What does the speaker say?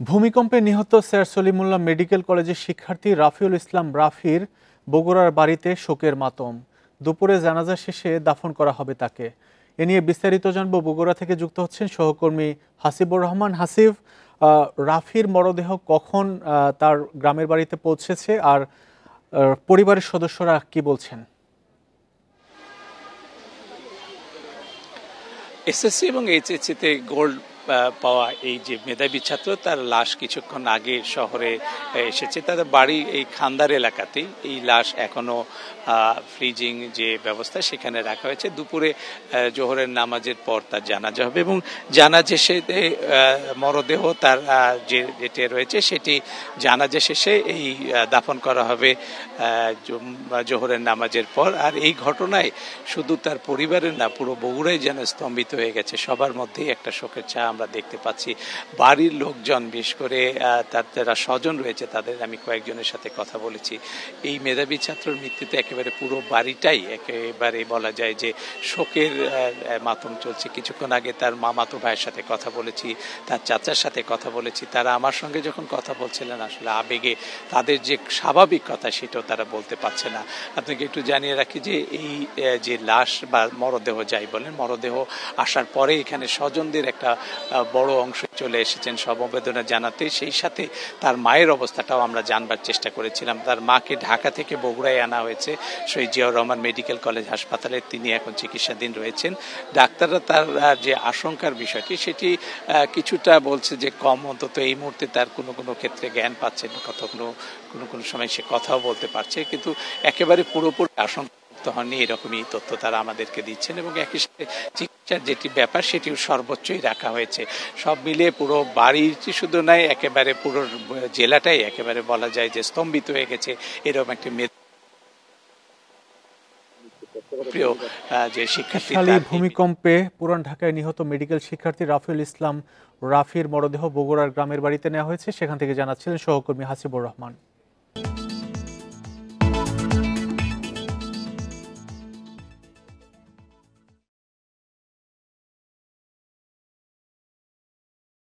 ভূমিকম্পে নিহত sir Salimullah medical কলেজের শিক্ষার্থী রাফিউল ইসলাম রাফির বগুড়ার বাড়িতে শোকের মাতম। দুপুরে জানাজা শেষে দাফন করা হবে তাকে। এ নিয়ে বিস্তারিত জানবো, বগুড়া থেকে যুক্ত হচ্ছেন সহকর্মী হাসিবুর রহমান। হাসিব, রাফির মরদেহ কখন তার গ্রামের বাড়িতে পৌঁছেছে আর পরিবারের সদস্যরা কি বলছেন? এসএসসি এবং এইচএসসিতে গোল্ড পাওয়া এই যে মেধাবী ছাত্র, তার লাশ কিছুক্ষণ আগে শহরে এসেছে। তাদের বাড়ি এই খান্দার এলাকাতেই। এই লাশ এখনো ফ্রিজিং যে ব্যবস্থা সেখানে রাখা হয়েছে। দুপুরে জোহরের নামাজের পর তার জানাজা হবে এবং জানাজা শেষে মরদেহ তার যেটি রয়েছে সেটি জানাজা শেষে এই দাফন করা হবে জোহরের নামাজের পর। আর এই ঘটনায় শুধু তার পরিবারের না, পুরো বগুড়াই যেন স্তম্ভিত হয়ে গেছে। সবার মধ্যেই একটা শোকের ছায়া আমরা দেখতে পাচ্ছি। বাড়ির লোকজন, বিশেষ করে তার যারা স্বজন রয়েছে, তাদের আমি কয়েকজনের সাথে কথা বলেছি। এই মেধাবী ছাত্রের মৃত্যুতে একেবারে পুরো বাড়িটাই একেবারে বলা যায় যে শোকের মাতম চলছে। কিছুক্ষণ আগে তার মামাতো ভাইয়ের সাথে কথা বলেছি, তার চাচার সাথে কথা বলেছি। তারা আমার সঙ্গে যখন কথা বলছিলেন, আসলে আবেগে তাদের যে স্বাভাবিক কথা সেটাও তারা বলতে পারছে না। আপনাকে একটু জানিয়ে রাখি যে এই যে লাশ বা মরদেহ যাই বলেন, মরদেহ আসার পরে এখানে স্বজনদের একটা বড় অংশ চলে এসেছেন সমবেদনা জানাতে। সেই সাথে তার মায়ের অবস্থাটাও আমরা জানবার চেষ্টা করেছিলাম। তার মাকে ঢাকা থেকে বগুড়ায় আনা হয়েছে শহীদ জিয়াউর রহমান মেডিকেল কলেজ হাসপাতালে। তিনি এখন চিকিৎসাধীন রয়েছেন। ডাক্তাররা তার যে আশঙ্কার বিষয়টি সেটি কিছুটা বলছে যে কম, অন্তত এই মুহূর্তে তার কোনো কোনো ক্ষেত্রে জ্ঞান পাচ্ছেন, কোনো সময় সে কথাও বলতে পারছে, কিন্তু একেবারে পুরোপুরি আশঙ্কা হননি, এরকমই তথ্য তারা আমাদেরকে দিচ্ছেন। এবং একই সাথে চিকিৎসার যেটি ব্যাপার সেটিও সর্বোচ্চই রাখা হয়েছে। সব মিলিয়ে পুরো বাড়িটি শুধু নয়, একেবারে পুরো জেলাটাই একেবারে বলা যায় যে স্তম্ভিত হয়ে গেছে। এরকম একটি প্রিয় যে শিক্ষার্থী, ভূমিকম্পে পুরান ঢাকায় নিহত মেডিকেল শিক্ষার্থী রাফিউল ইসলাম রাফির মরদেহ বগুড়ার গ্রামের বাড়িতে নেওয়া হয়েছে। সেখান থেকে জানাচ্ছিলেন সহকর্মী হাসিবুর রহমান।